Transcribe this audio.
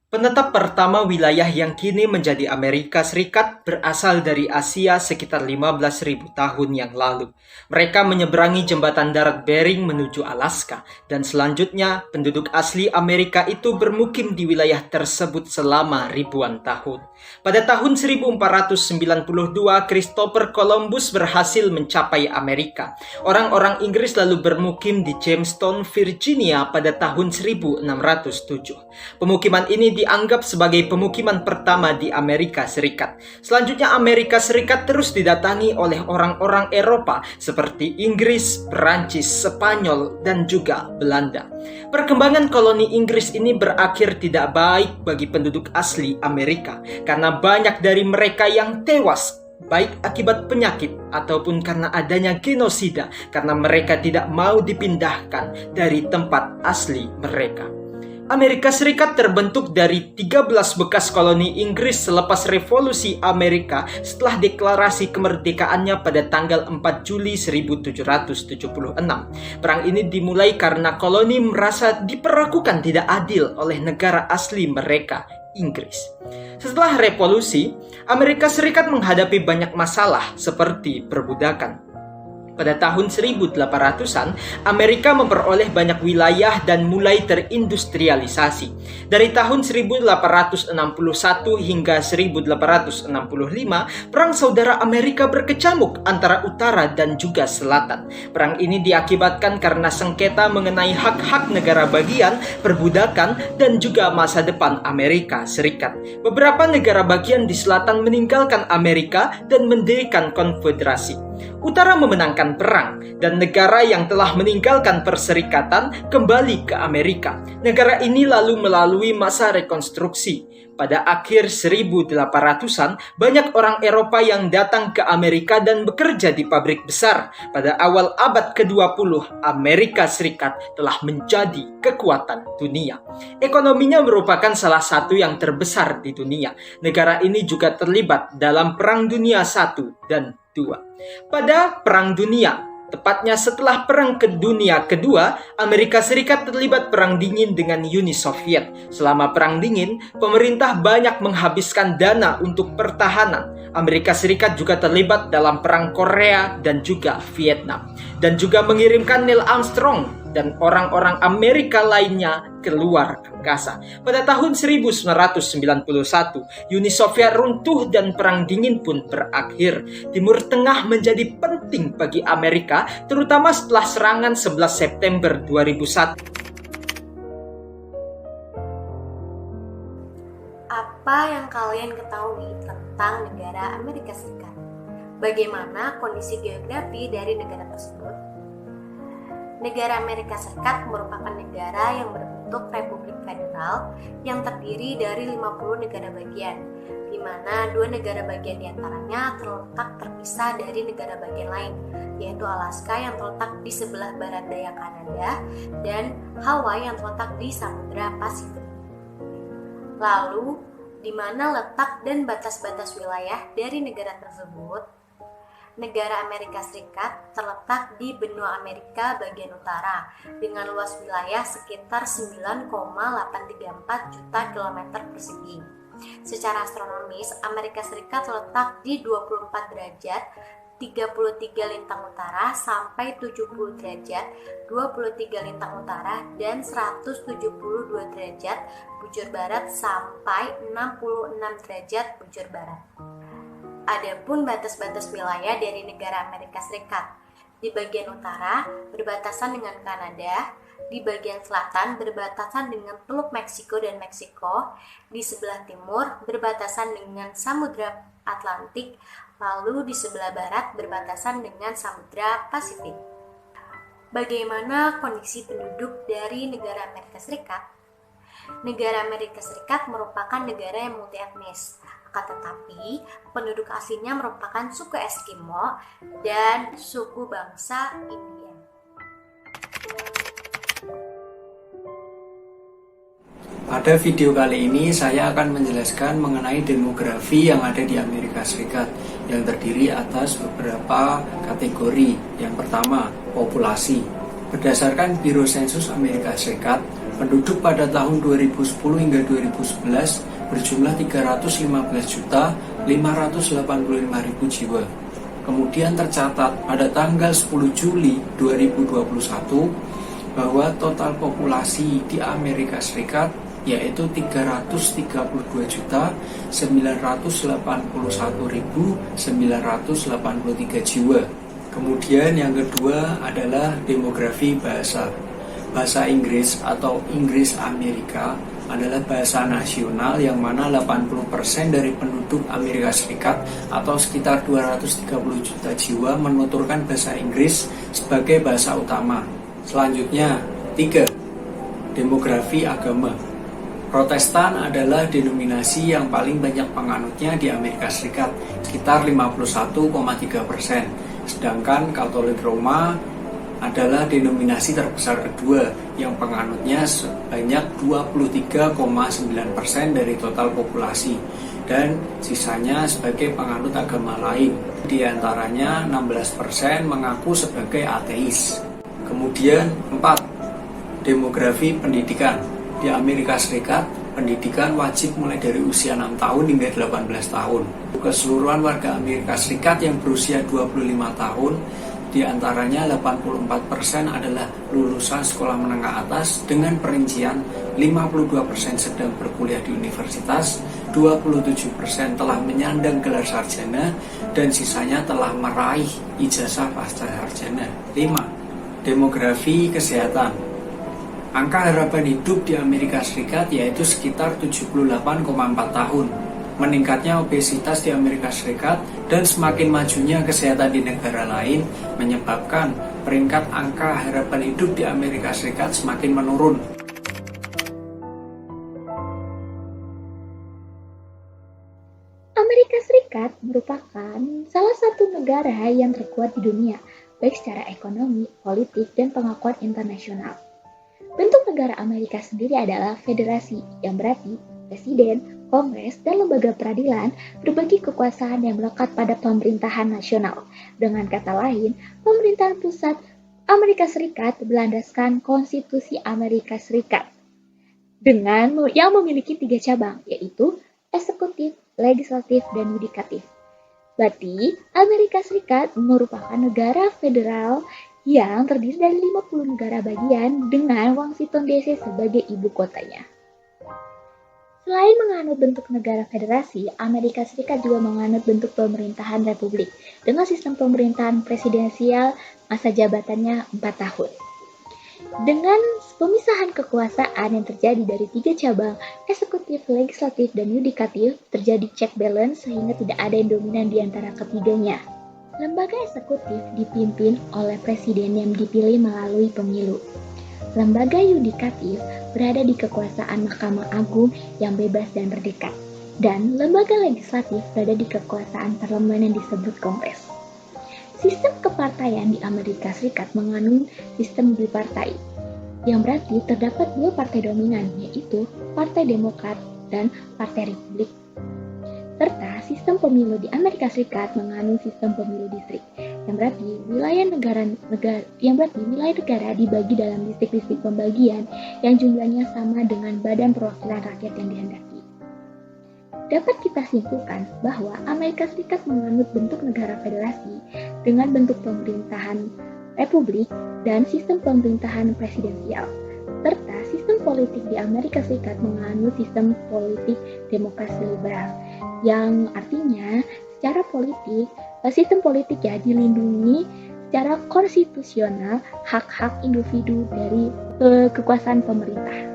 Penetap pertama wilayah yang kini menjadi Amerika Serikat berasal dari Asia sekitar 15.000 tahun yang lalu. Mereka menyeberangi jembatan darat Bering menuju Alaska, dan selanjutnya penduduk asli Amerika itu bermukim di wilayah tersebut selama ribuan tahun. Pada tahun 1492, Christopher Columbus berhasil mencapai Amerika. Orang-orang Inggris lalu bermukim di Jamestown, Virginia pada tahun 1607. Pemukiman ini dianggap sebagai pemukiman pertama di Amerika Serikat. Selanjutnya Amerika Serikat terus didatangi oleh orang-orang Eropa seperti Inggris, Perancis, Spanyol, dan juga Belanda. Perkembangan koloni Inggris ini berakhir tidak baik bagi penduduk asli Amerika karena banyak dari mereka yang tewas baik akibat penyakit ataupun karena adanya genosida karena mereka tidak mau dipindahkan dari tempat asli mereka. Amerika Serikat terbentuk dari 13 bekas koloni Inggris selepas Revolusi Amerika setelah deklarasi kemerdekaannya pada tanggal 4 Juli 1776. Perang ini dimulai karena koloni merasa diperlakukan tidak adil oleh negara asli mereka, Inggris. Setelah revolusi, Amerika Serikat menghadapi banyak masalah seperti perbudakan. Pada tahun 1800-an, Amerika memperoleh banyak wilayah dan mulai terindustrialisasi. Dari tahun 1861 hingga 1865, Perang Saudara Amerika berkecamuk antara utara dan juga selatan. Perang ini diakibatkan karena sengketa mengenai hak-hak negara bagian, perbudakan, dan juga masa depan Amerika Serikat. Beberapa negara bagian di selatan meninggalkan Amerika dan mendirikan konfederasi. Utara memenangkan perang, dan negara yang telah meninggalkan perserikatan kembali ke Amerika. Negara ini lalu melalui masa rekonstruksi. Pada akhir 1800-an, banyak orang Eropa yang datang ke Amerika dan bekerja di pabrik besar. Pada awal abad ke-20, Amerika Serikat telah menjadi kekuatan dunia. Ekonominya merupakan salah satu yang terbesar di dunia. Negara ini juga terlibat dalam Perang Dunia I dan II. Pada Perang Dunia, tepatnya setelah Perang Dunia Kedua, Amerika Serikat terlibat Perang Dingin dengan Uni Soviet. Selama Perang Dingin, pemerintah banyak menghabiskan dana untuk pertahanan. Amerika Serikat juga terlibat dalam Perang Korea dan juga Vietnam, dan juga mengirimkan Neil Armstrong dan orang-orang Amerika lainnya keluar angkasa. Pada tahun 1991, Uni Soviet runtuh dan Perang Dingin pun berakhir. Timur Tengah menjadi penting bagi Amerika, terutama setelah serangan 11 September 2001. Apa yang kalian ketahui tentang negara Amerika Serikat? Bagaimana kondisi geografi dari negara tersebut? Negara Amerika Serikat merupakan negara yang berbentuk Republik Federal yang terdiri dari 50 negara bagian, di mana 2 negara bagian diantaranya terletak terpisah dari negara bagian lain, yaitu Alaska yang terletak di sebelah barat daya Kanada dan Hawaii yang terletak di Samudra Pasifik. Lalu, di mana letak dan batas-batas wilayah dari negara tersebut? Negara Amerika Serikat terletak di benua Amerika bagian utara dengan luas wilayah sekitar 9,834 juta kilometer persegi. Secara astronomis, Amerika Serikat terletak di 24 derajat 33 lintang utara sampai 70 derajat 23 lintang utara dan 172 derajat bujur barat sampai 66 derajat bujur barat. Adapun batas-batas wilayah dari negara Amerika Serikat, di bagian utara berbatasan dengan Kanada, di bagian selatan berbatasan dengan Teluk Meksiko dan Meksiko, di sebelah timur berbatasan dengan Samudra Atlantik, lalu di sebelah barat berbatasan dengan Samudra Pasifik. Bagaimana kondisi penduduk dari negara Amerika Serikat? Negara Amerika Serikat merupakan negara yang multi etnis. Akan tetapi, penduduk aslinya merupakan suku Eskimo dan suku bangsa Indian. Pada video kali ini saya akan menjelaskan mengenai demografi yang ada di Amerika Serikat yang terdiri atas beberapa kategori. Yang pertama, populasi. Berdasarkan Biro Sensus Amerika Serikat, Penduduk pada tahun 2010 hingga 2011 berjumlah 315.585.000 jiwa. Kemudian tercatat pada tanggal 10 Juli 2021 bahwa total populasi di Amerika Serikat yaitu 332.981.983 jiwa. Kemudian yang kedua adalah demografi bahasa. Bahasa Inggris atau Inggris Amerika adalah bahasa nasional yang mana 80% dari penduduk Amerika Serikat atau sekitar 230 juta jiwa menuturkan bahasa Inggris sebagai bahasa utama. Selanjutnya, 3. Demografi agama. Protestan adalah denominasi yang paling banyak penganutnya di Amerika Serikat, sekitar 51,3%. Sedangkan Katolik Roma adalah denominasi terbesar kedua yang penganutnya sebanyak 23,9% dari total populasi dan sisanya sebagai penganut agama lain. Di antaranya 16% mengaku sebagai ateis. Kemudian 4. Demografi pendidikan. Di Amerika Serikat, pendidikan wajib mulai dari usia 6 tahun hingga 18 tahun. Keseluruhan warga Amerika Serikat yang berusia 25 tahun di antaranya 84% adalah lulusan sekolah menengah atas dengan perincian 52% sedang berkuliah di universitas, 27% telah menyandang gelar sarjana, dan sisanya telah meraih ijazah pasca sarjana. 5. Demografi kesehatan. Angka harapan hidup di Amerika Serikat yaitu sekitar 78,4 tahun. Meningkatnya obesitas di Amerika Serikat dan semakin majunya kesehatan di negara lain menyebabkan peringkat angka harapan hidup di Amerika Serikat semakin menurun. Amerika Serikat merupakan salah satu negara yang terkuat di dunia, baik secara ekonomi, politik, dan pengakuan internasional. Bentuk negara Amerika sendiri adalah federasi, yang berarti presiden, Kongres, dan lembaga peradilan berbagi kekuasaan yang melekat pada pemerintahan nasional. Dengan kata lain, pemerintahan pusat Amerika Serikat berlandaskan Konstitusi Amerika Serikat dengan yang memiliki 3 cabang, yaitu eksekutif, legislatif, dan yudikatif. Berarti, Amerika Serikat merupakan negara federal yang terdiri dari 50 negara bagian dengan Washington DC sebagai ibu kotanya. Selain menganut bentuk negara federasi, Amerika Serikat juga menganut bentuk pemerintahan republik dengan sistem pemerintahan presidensial masa jabatannya 4 tahun. Dengan pemisahan kekuasaan yang terjadi dari 3 cabang, eksekutif, legislatif, dan yudikatif, terjadi check balance sehingga tidak ada yang dominan di antara ketiganya. Lembaga eksekutif dipimpin oleh presiden yang dipilih melalui pemilu. Lembaga yudikatif berada di kekuasaan Mahkamah Agung yang bebas dan merdeka. Dan lembaga legislatif berada di kekuasaan parlemen yang disebut Kongres. Sistem kepartaian di Amerika Serikat menganut sistem bipartai, yang berarti terdapat 2 partai dominan, yaitu Partai Demokrat dan Partai Republik. Serta sistem pemilu di Amerika Serikat menganut sistem pemilu distrik, yang berarti wilayah negara dibagi dalam distrik-distrik pembagian yang jumlahnya sama dengan badan perwakilan rakyat yang dihendaki. Dapat kita simpulkan bahwa Amerika Serikat menganut bentuk negara federasi dengan bentuk pemerintahan republik dan sistem pemerintahan presidensial, serta sistem politik di Amerika Serikat menganut sistem politik demokrasi liberal, yang artinya secara politik, sistem politik ya dilindungi secara konstitusional hak-hak individu dari kekuasaan pemerintah.